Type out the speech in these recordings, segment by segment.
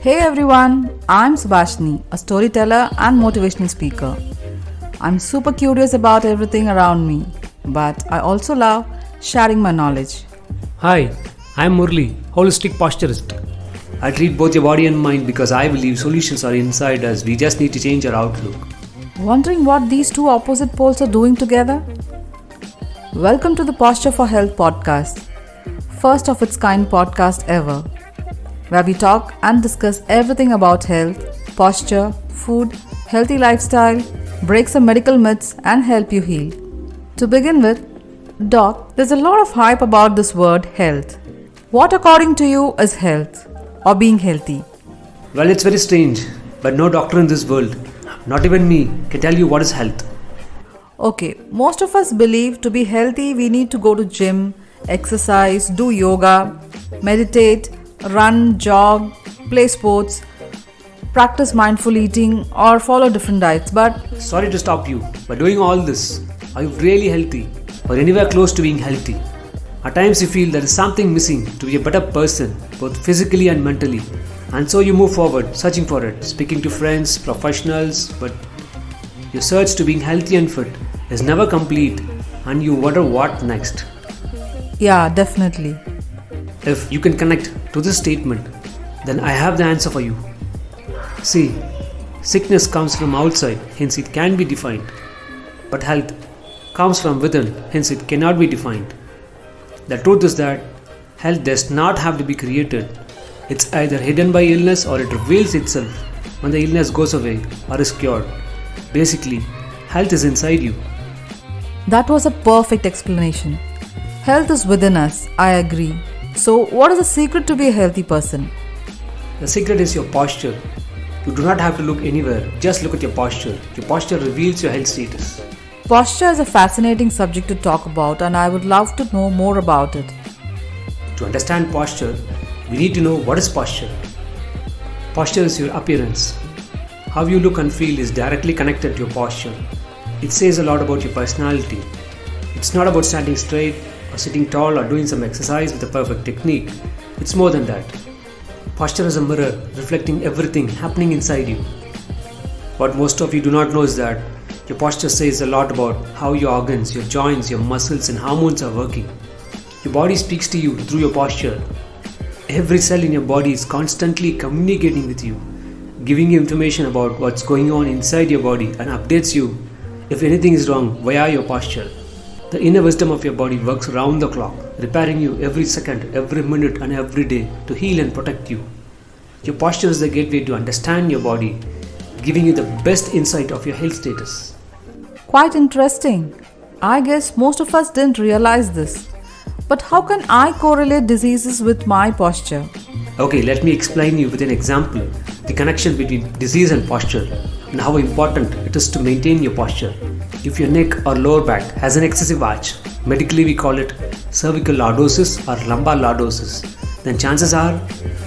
Hey everyone, I'm Subhashini, a storyteller and motivational speaker. I'm super curious about everything around me, but I also love sharing my knowledge. Hi, I'm Murli, holistic posturist. I treat both your body and mind because I believe solutions are inside us. We just need to change our outlook. Wondering what these two opposite poles are doing together? Welcome to the Posture for Health podcast, first of its kind podcast ever, where we talk and discuss everything about health, posture, food, healthy lifestyle, break some medical myths and help you heal. To begin with, Doc, there's a lot of hype about this word health. What according to you is health or being healthy? Well, it's very strange, but no doctor in this world, not even me, can tell you what is health. Okay, most of us believe to be healthy we need to go to gym, exercise, do yoga, meditate, run, jog, play sports, practice mindful eating or follow different diets. But Sorry to stop you, but doing all this, are you really healthy or anywhere close to being healthy? At times you feel there is something missing to be a better person, both physically and mentally. And so you move forward, searching for it, speaking to friends, professionals, but your search to being healthy and fit is never complete and you wonder what next. yeah, definitely. If you can connect to this statement, then I have the answer for you. See, sickness comes from outside, hence it can be defined. But health comes from within, hence it cannot be defined. The truth is that health does not have to be created. It's either hidden by illness or it reveals itself when the illness goes away or is cured. Basically, health is inside you. That was a perfect explanation. Health is within us, I agree. So, what is the secret to be a healthy person? The secret is your posture. You do not have to look anywhere, just look at your posture. Your posture reveals your health status. Posture is a fascinating subject to talk about, and I would love to know more about it. To understand posture, we need to know what is posture. Posture is your appearance. How you look and feel is directly connected to your posture. It says a lot about your personality. It's not about standing straight or sitting tall or doing some exercise with a perfect technique. It's more than that. Posture is a mirror reflecting everything happening inside you. What most of you do not know is that your posture says a lot about how your organs, your joints, your muscles and hormones are working. Your body speaks to you through your posture. Every cell in your body is constantly communicating with you, giving you information about what's going on inside your body and updates you if anything is wrong via your posture. The inner wisdom of your body works round the clock, repairing you every second, every minute and every day to heal and protect you. Your posture is the gateway to understand your body, giving you the best insight of your health status. Quite interesting. I guess most of us didn't realize this. But how can I correlate diseases with my posture? Okay, let me explain you with an example the connection between disease and posture and how important it is to maintain your posture. If your neck or lower back has an excessive arch, medically we call it cervical lordosis or lumbar lordosis, then chances are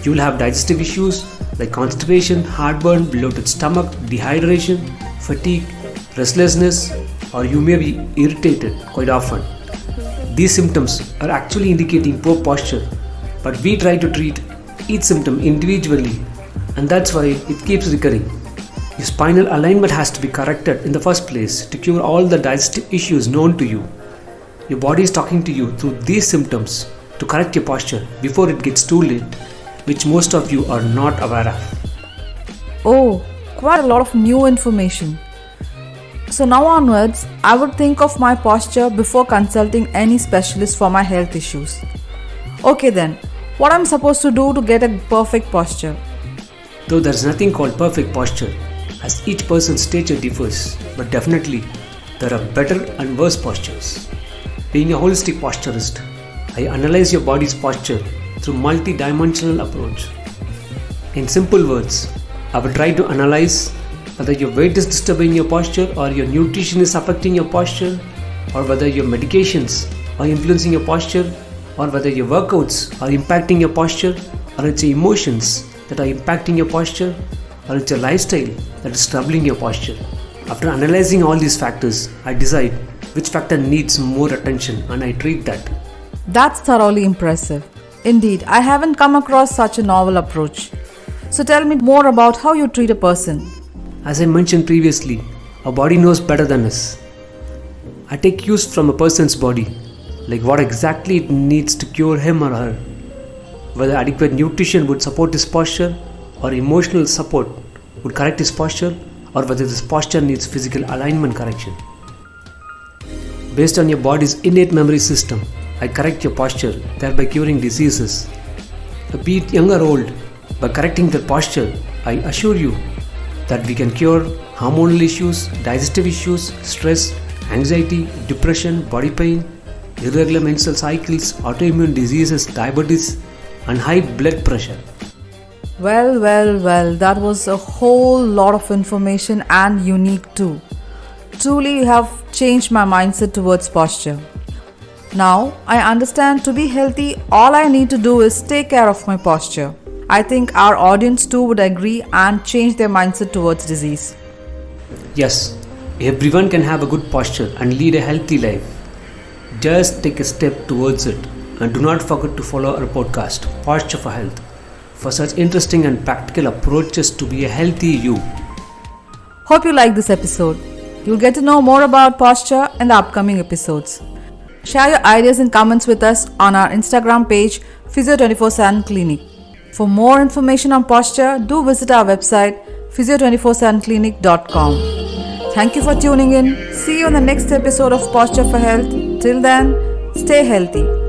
you will have digestive issues like constipation, heartburn, bloated stomach, dehydration, fatigue, restlessness, or you may be irritated quite often. These symptoms are actually indicating poor posture, but we try to treat each symptom individually, and that's why it keeps recurring. Your spinal alignment has to be corrected in the first place to cure all the digestive issues known to you. Your body is talking to you through these symptoms to correct your posture before it gets too late, which most of you are not aware of. Oh, quite a lot of new information. So now onwards, I would think of my posture before consulting any specialist for my health issues. Okay then, what I'm supposed to do to get a perfect posture? Though there is nothing called perfect posture, as each person's stature differs, but definitely there are better and worse postures. Being a holistic posturist, I analyze your body's posture through multi-dimensional approach. In simple words, I will try to analyze whether your weight is disturbing your posture or your nutrition is affecting your posture, or whether your medications are influencing your posture, or whether your workouts are impacting your posture, or it's your emotions that are impacting your posture, or it's your lifestyle that is troubling your posture. After analyzing all these factors, I decide which factor needs more attention and I treat that. That's thoroughly impressive. Indeed, I haven't come across such a novel approach. So tell me more about how you treat a person. As I mentioned previously, our body knows better than us. I take cues from a person's body, like what exactly it needs to cure him or her. Whether adequate nutrition would support his posture, or emotional support would correct his posture, or whether this posture needs physical alignment correction. Based on your body's innate memory system, I correct your posture, thereby curing diseases. Be it young or old, by correcting the posture, I assure you that we can cure hormonal issues, digestive issues, stress, anxiety, depression, body pain, irregular menstrual cycles, autoimmune diseases, diabetes, and high blood pressure. Well, that was a whole lot of information and unique too. Truly, you have changed my mindset towards posture. Now, I understand to be healthy, all I need to do is take care of my posture. I think our audience too would agree and change their mindset towards disease. Yes, everyone can have a good posture and lead a healthy life. Just take a step towards it and do not forget to follow our podcast, Posture for Health, for such interesting and practical approaches to be a healthy you. Hope you like this episode. You'll get to know more about posture in the upcoming episodes. Share your ideas and comments with us on our Instagram page, Physio247 Clinic. For more information on posture, do visit our website, physio247clinic.com. Thank you for tuning in. See you on the next episode of Posture for Health. Till then, stay healthy.